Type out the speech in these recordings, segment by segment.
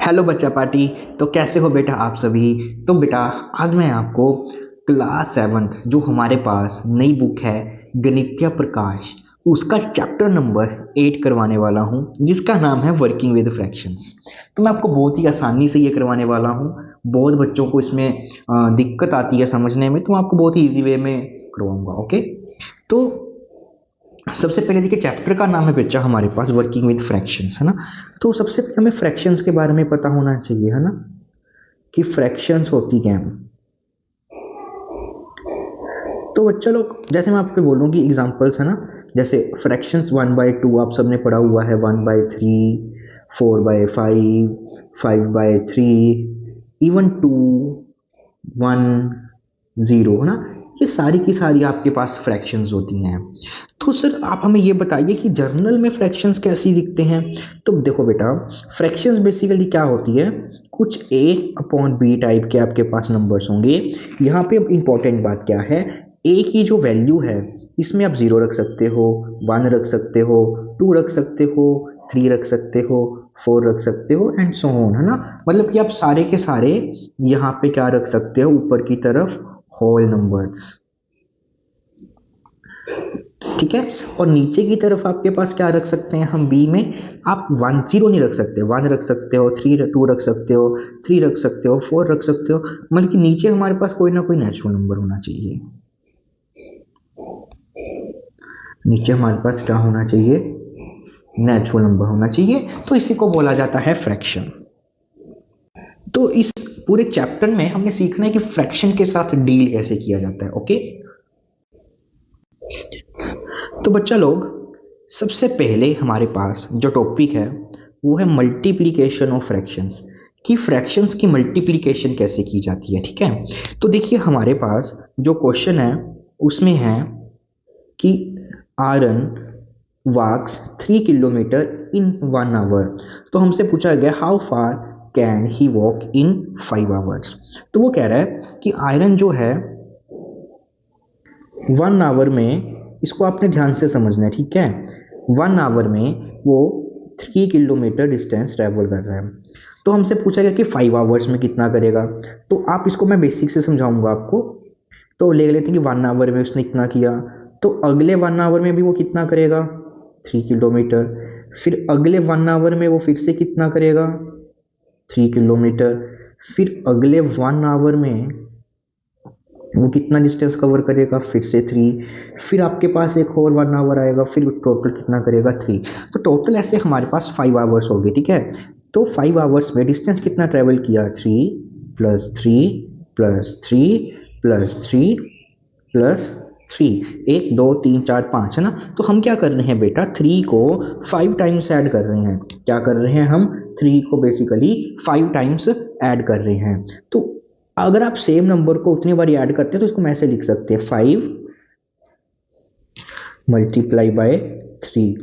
Hello बच्चा party. तो कैसे हो बेटा आप सभी। तो बेटा आज मैं आपको क्लास सेवन्थ जो हमारे पास नई बुक है गणितीय प्रकाश उसका चैप्टर नंबर 8 करवाने वाला हूँ जिसका नाम है वर्किंग विद फ्रैक्शंस। तो मैं आपको बहुत ही आसानी से ये करवाने वाला हूँ। बहुत बच्चों को इसमें दिक्कत आती है समझने में, तो मैं आपको बहुत ही ईजी वे में करवाऊंगा। ओके। तो सबसे पहले देखिए चैप्टर का नाम है बच्चा हमारे पास वर्किंग विद फ्रैक्शंस, है ना। तो सबसे पहले हमें फ्रैक्शंस के बारे में पता होना चाहिए, है ना, कि फ्रैक्शंस होती क्या हैं। तो बच्चा लोग जैसे मैं आपको बोलूँ कि एग्जांपल्स है ना, जैसे फ्रैक्शंस 1/2 आप सबने पढ़ा हुआ है, 1/3, 4/5, 5/3, इवन 2, 1, 0, है ना। ये सारी की सारी आपके पास फ्रैक्शंस होती हैं। तो सर आप हमें ये बताइए कि जर्नल में फ्रैक्शंस कैसी दिखते हैं। तो देखो बेटा, फ्रैक्शंस बेसिकली क्या होती है, कुछ A/B टाइप के आपके पास नंबर्स होंगे। यहाँ पे अब इंपॉर्टेंट बात क्या है, ए की जो वैल्यू है इसमें आप 0 रख सकते हो, 1 रख सकते हो, 2 रख सकते हो, 3 रख सकते हो, 4 रख सकते हो एंड सो ऑन, है ना। मतलब कि आप सारे के सारे यहाँ पे क्या रख सकते हो, ऊपर की तरफ होल नंबर्स। ठीक है। और नीचे की तरफ आपके पास क्या रख सकते हैं हम बी में, आप 1 0 नहीं रख सकते, 1 रख सकते हो, 2 रख सकते हो, 3 रख सकते हो, 4 रख सकते हो। मतलब कि नीचे हमारे पास कोई ना कोई नेचुरल नंबर होना चाहिए। नीचे हमारे पास क्या होना चाहिए, नेचुरल नंबर होना चाहिए। तो इसी को बोला जाता है फ्रैक्शन। तो इस पूरे चैप्टर में हमने सीखना है कि फ्रैक्शन के साथ डील कैसे किया जाता है। ओके। तो बच्चा लोग सबसे पहले हमारे पास जो टॉपिक है वो है मल्टीप्लिकेशन ऑफ फ्रैक्शंस, कि फ्रैक्शंस की मल्टीप्लिकेशन कैसे की जाती है। ठीक है। तो देखिए हमारे पास जो क्वेश्चन है उसमें है कि iron walks 3 kilometre in 1 hour. तो हमसे पूछा गया how far can he walk in 5 hours. तो वो कह रहा है कि आयरन जो है 1 आवर में, इसको आपने ध्यान से समझना है, ठीक है। 1 आवर में वो 3 किलोमीटर डिस्टेंस ट्रेवल कर रहा है। तो हमसे पूछा गया कि 5 आवर्स में कितना करेगा। तो आप इसको मैं बेसिक से समझाऊंगा आपको। तो ले लेते हैं कि 1 आवर में उसने इतना किया, तो अगले 1 आवर में भी वो कितना करेगा, 3 किलोमीटर। फिर अगले 1 आवर में वो फिर से कितना करेगा, 3 किलोमीटर। फिर अगले 1 आवर में वो कितना डिस्टेंस कवर करेगा, फिर से 3। फिर आपके पास एक और 1 आवर आएगा, फिर टोटल कितना करेगा, 3। तो टोटल ऐसे हमारे पास 5 आवर्स हो गए। ठीक है। तो 5 आवर्स में डिस्टेंस कितना ट्रेवल किया, 3 + 3 + 3 + 3 + 3, 1 2 3 4 5, है ना। तो हम क्या कर रहे हैं बेटा, 3 को 5 टाइम्स ऐड कर रहे हैं। क्या कर रहे हैं हम, 3 को बेसिकली 5 टाइम्स ऐड कर रहे हैं। तो अगर आप सेम नंबर को उतनी बार ऐड करते हैं तो इसको हम ऐसे लिख सकते हैं, 5 × 3।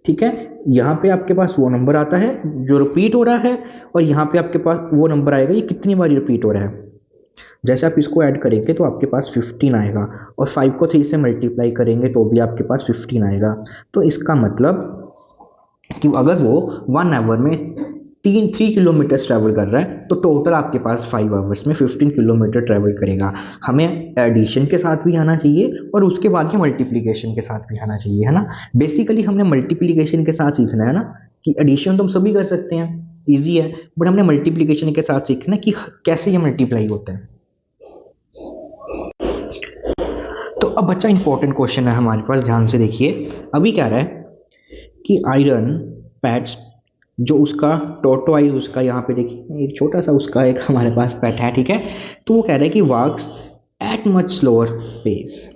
ठीक है। यहाँ पे आपके पास वो नंबर आता है जो रिपीट हो रहा है, और यहाँ पे आपके पास वो नंबर आएगा ये कितनी बार रिपीट हो रहा है। जैसे आप इसको ऐड करेंगे तो आपके पास 15 आएगा, और 5 को 3 से मल्टीप्लाई करेंगे तो भी आपके पास 15 आएगा। तो इसका मतलब कि अगर वो 1 आवर में 3 किलोमीटर ट्रैवल कर रहा है तो टोटल आपके पास 5 आवर्स में 15 किलोमीटर ट्रैवल करेगा। हमें एडिशन के साथ भी आना चाहिए और उसके बाद में मल्टीप्लिकेशन के साथ भी आना चाहिए, है ना। बेसिकली हमने मल्टीप्लिकेशन के साथ सीखना है ना, कि एडिशन तो हम सभी कर सकते हैं, ईजी है, बट हमने मल्टीप्लिकेशन के साथ सीखना है कि कैसे ये मल्टीप्लाई होता है। तो अब बच्चा इंपॉर्टेंट क्वेश्चन है हमारे पास, ध्यान से देखिए। अभी क्या रहा है कि आयरन पैट्स जो उसका टोटोआइज, उसका यहाँ पे देखिए एक छोटा सा उसका एक हमारे पास पेट है, ठीक है। तो वो कह रहा है कि works at much slower pace,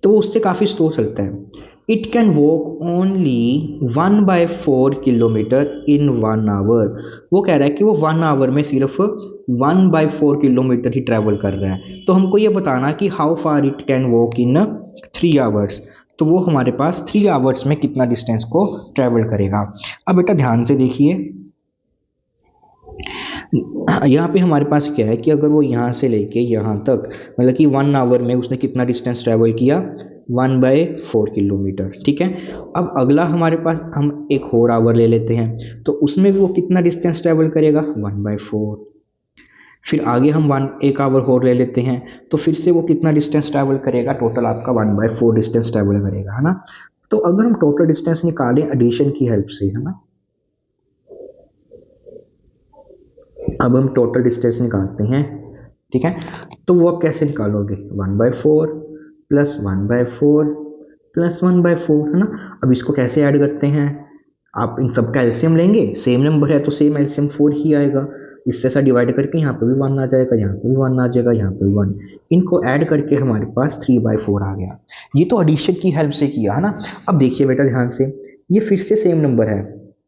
तो वो उससे काफ़ी स्लो चलता है। It can walk only 1/4 kilometre in 1 hour. वो कह रहा है कि वो 1 आवर में सिर्फ 1/4 किलोमीटर ही ट्रैवल कर रहा है। तो हमको ये बताना कि how far it can walk in 3 hours. तो वो हमारे पास 3 आवर्स में कितना डिस्टेंस को ट्रैवल करेगा। अब बेटा ध्यान से देखिए, यहाँ पे हमारे पास क्या है कि अगर वो यहाँ से लेके यहाँ तक, मतलब कि 1 आवर में उसने कितना डिस्टेंस ट्रैवल किया, 1/4 किलोमीटर, ठीक है। अब अगला हमारे पास हम एक और आवर ले लेते हैं, तो उसमें भी वो कितना डिस्टेंस ट्रेवल करेगा, 1/4। फिर आगे हम एक आवर और ले लेते हैं, तो फिर से वो कितना डिस्टेंस ट्रैवल करेगा, टोटल आपका 1/4 डिस्टेंस ट्रैवल करेगा, है ना। तो अगर हम टोटल डिस्टेंस निकालें एडिशन की हेल्प से, है ना, अब हम टोटल डिस्टेंस निकालते हैं, ठीक है। तो वो आप कैसे निकालोगे, 1/4 प्लस 1/4 प्लस 1/4, है ना। अब इसको कैसे ऐड करते हैं, आप इन सबका एलसीएम लेंगे, सेम नंबर है तो सेम एलसीएम 4 ही आएगा। इससे ऐसा डिवाइड करके यहाँ पे भी 1 आ जाएगा, यहाँ पे भी 1 आ जाएगा, यहाँ पे भी 1। इनको ऐड करके हमारे पास 3/4 आ गया। ये तो एडिशन की हेल्प से किया, है ना। अब देखिए बेटा ध्यान से, ये फिर से सेम नंबर है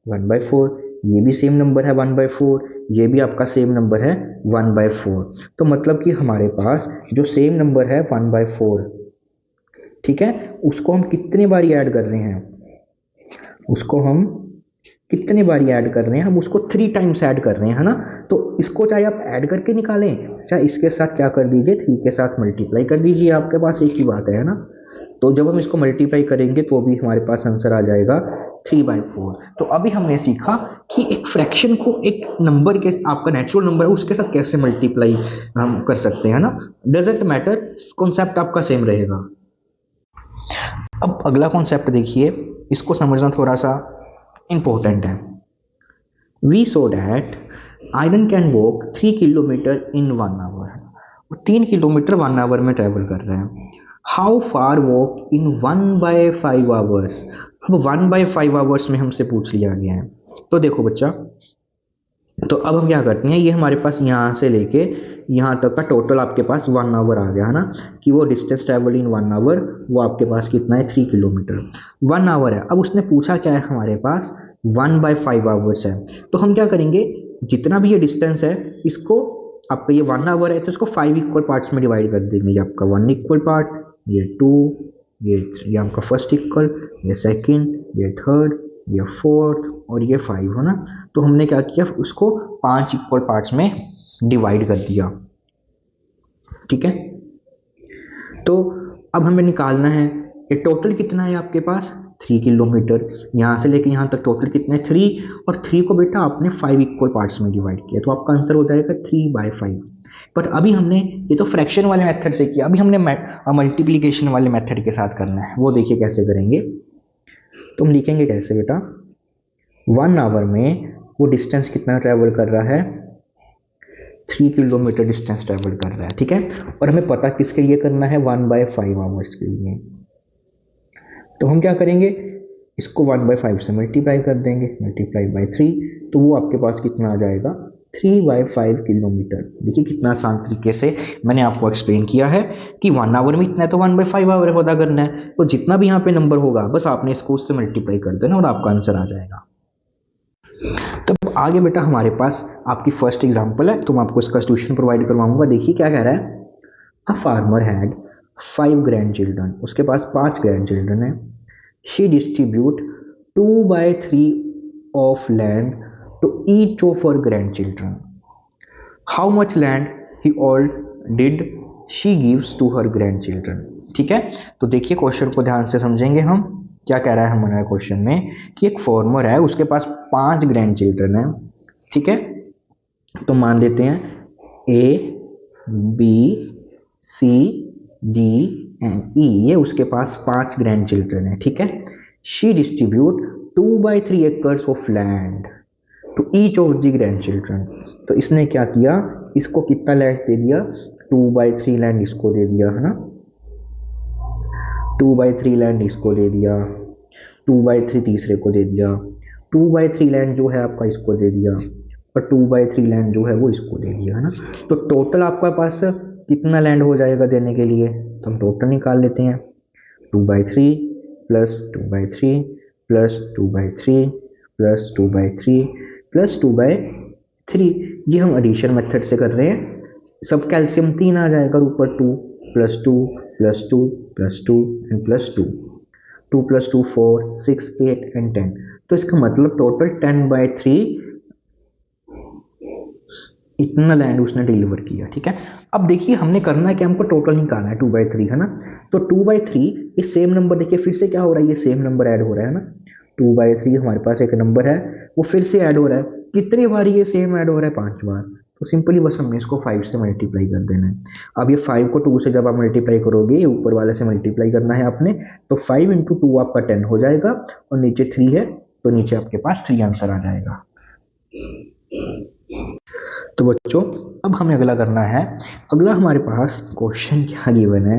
1/4, ये भी सेम नंबर है 1/4, ये भी आपका सेम नंबर है 1/4। तो मतलब कि हमारे पास जो सेम नंबर है 1/4, ठीक है, उसको हम कितनी बारी ऐड कर रहे हैं, उसको हम कितने बारी ऐड कर रहे हैं, हम उसको 3 टाइम्स ऐड कर रहे हैं, है ना। तो इसको चाहे आप ऐड करके निकालें, चाहे इसके साथ क्या कर दीजिए, 3 के साथ मल्टीप्लाई कर दीजिए, आपके पास एक ही बात है ना। तो जब हम इसको मल्टीप्लाई करेंगे तो भी हमारे पास आंसर आ जाएगा 3/4। तो अभी हमने सीखा कि एक फ्रैक्शन को एक नंबर के, आपका नेचुरल नंबर है उसके साथ कैसे मल्टीप्लाई हम कर सकते हैं ना। डजेंट मैटर, कॉन्सेप्ट आपका सेम रहेगा। अब अगला कॉन्सेप्ट देखिए, इसको समझना थोड़ा सा इंपॉर्टेंट है। We so that Aaron can walk 3 kilometre in 1 hour. वो 3 किलोमीटर 1 आवर में ट्रेवल कर रहे हैं। How far walk in 1/5 hours. अब 1/5 आवर्स में हमसे पूछ लिया गया है। तो देखो बच्चा, तो अब हम क्या करते हैं, ये हमारे पास यहाँ से लेके यहाँ तक का टोटल आपके पास 1 आवर आ गया, है ना। कि वो डिस्टेंस ट्रेवल इन 1 आवर, वो आपके पास कितना है, 3 किलोमीटर 1 आवर है। अब उसने पूछा क्या है, हमारे पास 1/5 आवर्स है। तो हम क्या करेंगे, जितना भी ये डिस्टेंस है, इसको, आपका ये 1 आवर है तो इसको 5 इक्वल पार्ट्स में डिवाइड कर देंगे। ये आपका 1 इक्वल पार्ट, ये 2, ये आपका फर्स्ट इक्वल, ये सेकेंड, ये थर्ड, ये फोर्थ और ये 5, है ना। तो हमने क्या किया, उसको 5 इक्वल पार्ट्स में डिवाइड कर दिया, ठीक है। तो अब हमें निकालना है ये टोटल कितना है आपके पास, 3 किलोमीटर। यहाँ से लेके यहाँ तक टोटल कितने, 3, और 3 को बेटा आपने 5 इक्वल पार्ट्स में डिवाइड किया, तो आपका आंसर हो जाएगा 3/5। बट अभी हमने ये तो फ्रैक्शन वाले मेथड से किया, अभी हमने मल्टीप्लिकेशन वाले मेथड के साथ करना है। वो देखिए कैसे करेंगे। तो हम लिखेंगे कैसे बेटा, 1 आवर में वो डिस्टेंस कितना ट्रेवल कर रहा है, 3 किलोमीटर डिस्टेंस ट्रेवल कर रहा है, ठीक है। और हमें पता किसके लिए करना है, 1/5 आवर्स के लिए। तो हम क्या करेंगे, इसको 1/5 से मल्टीप्लाई कर देंगे, मल्टीप्लाई बाई 3, तो वो आपके पास कितना आ जाएगा, 3/5 किलोमीटर। देखिए कितना आसान तरीके से मैंने आपको एक्सप्लेन किया है कि 1 आवर में इतना है तो 1/5 आवर पता करना है। तो जितना भी यहाँ पे नंबर होगा बस आपने इसको उससे मल्टीप्लाई कर देना और आपका आंसर आ जाएगा। तब आगे बेटा हमारे पास आपकी फर्स्ट एग्जांपल है, तो मैं आपको इसका सॉल्यूशन प्रोवाइड करवाऊंगा। देखिए क्या कह रहा है, a farmer had 5 grand children, उसके पास 5 ग्रैंड चिल्ड्रन है। She distribute 2/3 of land to each of her grandchildren. How much land ही all did she gives to her grandchildren. ठीक है, तो देखिए क्वेश्चन को ध्यान से समझेंगे हम। क्या कह रहा है हमारे क्वेश्चन में कि एक फार्मर है, उसके पास 5 ग्रैंड चिल्ड्रन है। ठीक है, तो मान लेते हैं A B C D and E, ये उसके पास 5 ग्रैंड चिल्ड्रन है। ठीक है, she distribute 2/3 acres of land to each of the grand children. तो इसने क्या किया, इसको कितना लैंड दे दिया, 2/3 लैंड इसको दे दिया, है ना। 2/3 लैंड इसको दे दिया, 2/3 तीसरे को दे दिया, 2/3 लैंड जो है आपका इसको दे दिया, और 2/3 लैंड जो है वो इसको दे दिया, है ना। तो टोटल आपके पास कितना लैंड हो जाएगा देने के लिए, तो हम टोटल निकाल लेते हैं। 2/3 प्लस 2/3 प्लस 2/3 प्लस 2/3 प्लस 2/3, ये हम एडिशन मेथड से कर रहे हैं। सब कैल्शियम 3 आ जाएगा, ऊपर 2 plus 2 plus 2 plus 2 and plus 2, 2 plus 2 4, 6 8 and 10। तो इसका मतलब टोटल 10/3 इतना लैंड उसने डिलीवर किया। ठीक है, अब देखिए हमने करना है कि हमको टोटल निकालना है 2/3, है ना। तो 2/3 ये सेम नंबर देखिए फिर से क्या हो रहा है, ये सेम नंबर ऐड हो रहा है ना, 2/3 हमारे पास एक नंबर है वो फिर से ऐड हो रहा है। कितनी बार ये सेम ऐड हो रहा है, 5 बार। तो सिंपली बस हमने इसको 5 से मल्टीप्लाई कर देना है। अब ये 5 को 2 से जब आप मल्टीप्लाई करोगे, ऊपर वाले से मल्टीप्लाई करना है आपने, तो 5 इंटू 2 आपका 10 हो जाएगा, और नीचे 3 है तो नीचे आपके पास 3 आंसर आ जाएगा। तो बच्चों अब हमें अगला करना है। अगला हमारे पास क्वेश्चन क्या गिवन है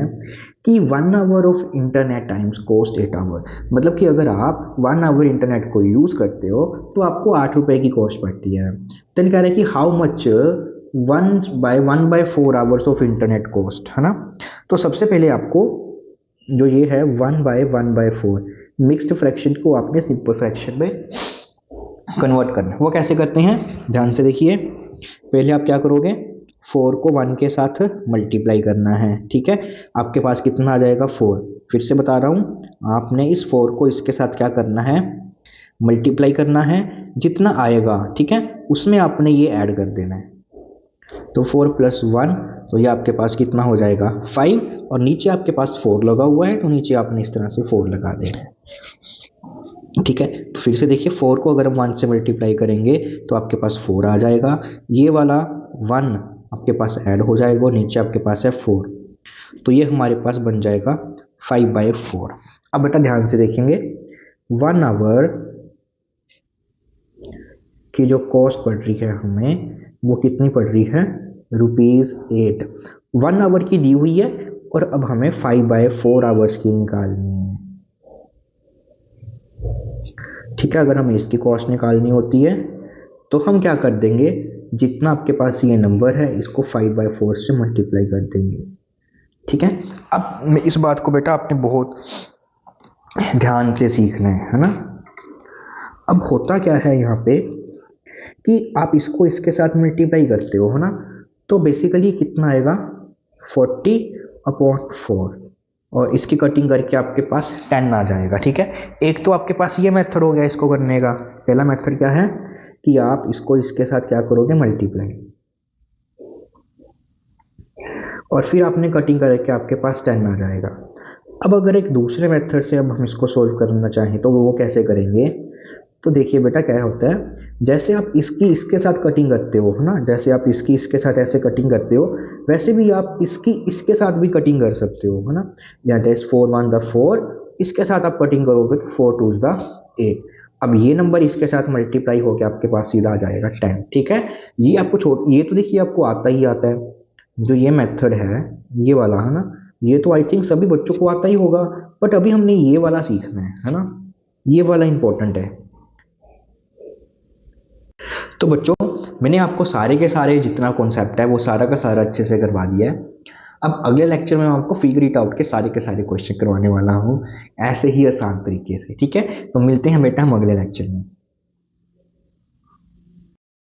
कि 1 hour of internet times cost 8 hour. मतलब कि अगर आप 1 आवर इंटरनेट को यूज करते हो तो आपको 8 रुपए की कॉस्ट पड़ती है। तो कह रहे हैं कि how much 1/4 hours of internet cost, है ना। तो सबसे पहले आपको जो ये है 1/1/4 मिक्स्ड फ्रैक्शन को आपने सिंपल फ्रैक्शन में कन्वर्ट करना है। वो कैसे करते हैं, ध्यान से देखिए। पहले आप क्या करोगे, 4 को 1 के साथ मल्टीप्लाई करना है, ठीक है। आपके पास कितना आ जाएगा, 4। फिर से बता रहा हूँ, आपने इस 4 को इसके साथ क्या करना है, मल्टीप्लाई करना है। जितना आएगा, ठीक है, उसमें आपने ये ऐड कर देना है। तो 4 + 1, तो ये आपके पास कितना हो जाएगा, 5। और नीचे आपके पास 4 लगा हुआ है, तो नीचे आपने इस तरह से 4 लगा देना है, ठीक है। तो फिर से देखिए, 4 को अगर हम 1 से मल्टीप्लाई करेंगे तो आपके पास 4 आ जाएगा। ये वाला 1 आपके पास ऐड हो जाएगा और नीचे आपके पास है 4, तो ये हमारे पास बन जाएगा 5/4। अब बेटा ध्यान से देखेंगे, 1 आवर की जो कॉस्ट पड़ रही है हमें, वो कितनी पड़ रही है, ₹8। 1 आवर की दी हुई है और अब हमें 5/4 आवर्स की निकालनी है, ठीक है। अगर हमें इसकी कॉस्ट निकालनी होती है तो हम क्या कर देंगे, जितना आपके पास ये नंबर है इसको 5/4 से मल्टीप्लाई कर देंगे, ठीक है। अब इस बात को बेटा आपने बहुत ध्यान से सीखना है ना। अब होता क्या है यहाँ पे कि आप इसको इसके साथ मल्टीप्लाई करते हो, है ना, तो बेसिकली कितना आएगा, 40/4, और इसकी कटिंग करके आपके पास 10 आ जाएगा, ठीक है। एक तो आपके पास ये मेथड हो गया इसको करने का। पहला मेथड क्या है कि आप इसको इसके साथ क्या करोगे, मल्टीप्लाई, और फिर आपने कटिंग करके आपके पास 10 आ जाएगा। अब अगर एक दूसरे मेथड से अब हम इसको सोल्व करना चाहें तो वो कैसे करेंगे, तो देखिए बेटा क्या होता है, जैसे आप इसकी इसके साथ कटिंग करते हो, है ना, जैसे आप इसकी इसके साथ ऐसे कटिंग करते हो, वैसे भी आप इसकी इसके साथ भी कटिंग कर सकते हो, है ना। यहाँ दैट 4 1 द 4, इसके साथ आप कटिंग करोगे तो 4 2 द 8। अब ये नंबर इसके साथ मल्टीप्लाई होकर आपके पास सीधा आ जाएगा 10, ठीक है। ये आपको ये तो देखिए आपको आता ही आता है, जो ये मेथड है ये वाला, है ना, ये तो आई थिंक सभी बच्चों को आता ही होगा, बट अभी हमने ये वाला सीखना है ना, ये वाला इंपॉर्टेंट है। तो बच्चों मैंने आपको सारे के सारे जितना कॉन्सेप्ट है वो सारा का सारा अच्छे से करवा दिया है। अब अगले लेक्चर में मैं आपको फिगर इट आउट के सारे क्वेश्चन करवाने वाला हूँ, ऐसे ही आसान तरीके से, ठीक है। तो मिलते हैं बेटा हम अगले लेक्चर में।